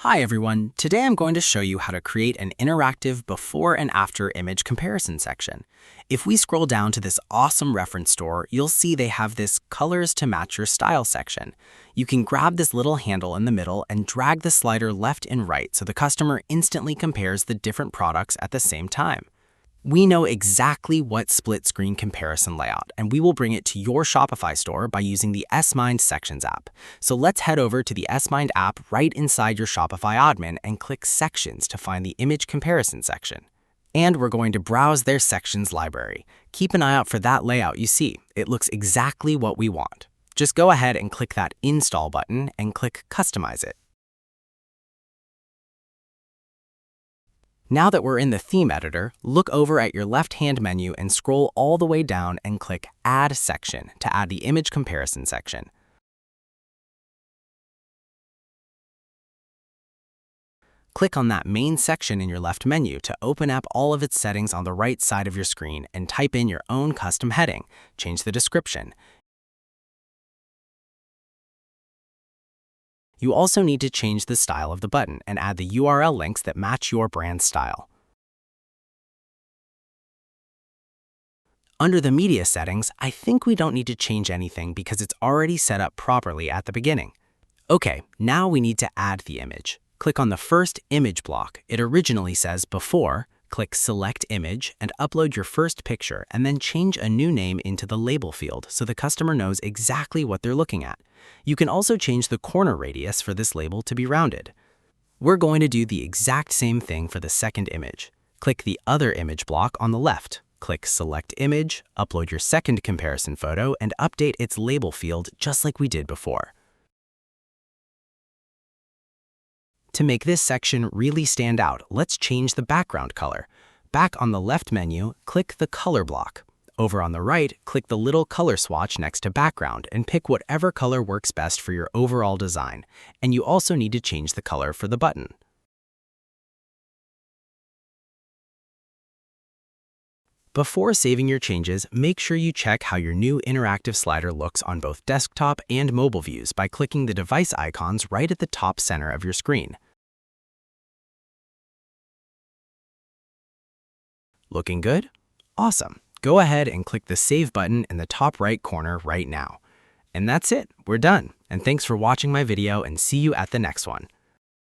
Hi everyone, today I'm going to show you how to create an interactive before and after image comparison section. If we scroll down to this awesome reference store, you'll see they have this colors to match your style section. You can grab this little handle in the middle and drag the slider left and right so the customer instantly compares the different products at the same time. We know exactly what split screen comparison layout, and we will bring it to your Shopify store by using the S-Mind Sections app. So let's head over to the S-Mind app right inside your Shopify admin and click Sections to find the image comparison section. And we're going to browse their sections library. Keep an eye out for that layout you see. It looks exactly what we want. Just go ahead and click that Install button and click Customize it. Now that we're in the theme editor, look over at your left-hand menu and scroll all the way down and click Add Section to add the image comparison section. Click on that main section in your left menu to open up all of its settings on the right side of your screen and type in your own custom heading. Change the description. You also need to change the style of the button and add the URL links that match your brand style. Under the media settings, I think we don't need to change anything because it's already set up properly at the beginning. Okay, now we need to add the image. Click on the first image block. It originally says Before. Click Select Image and upload your first picture and then change a new name into the label field so the customer knows exactly what they're looking at. You can also change the corner radius for this label to be rounded. We're going to do the exact same thing for the second image. Click the Other Image block on the left. Click Select Image, upload your second comparison photo, and update its label field just like we did before. To make this section really stand out, let's change the background color. Back on the left menu, click the Color block. Over on the right, click the little color swatch next to Background and pick whatever color works best for your overall design. And you also need to change the color for the button. Before saving your changes, make sure you check how your new interactive slider looks on both desktop and mobile views by clicking the device icons right at the top center of your screen. Looking good? Awesome. Go ahead and click the Save button in the top right corner right now. And that's it. We're done. And thanks for watching my video and see you at the next one.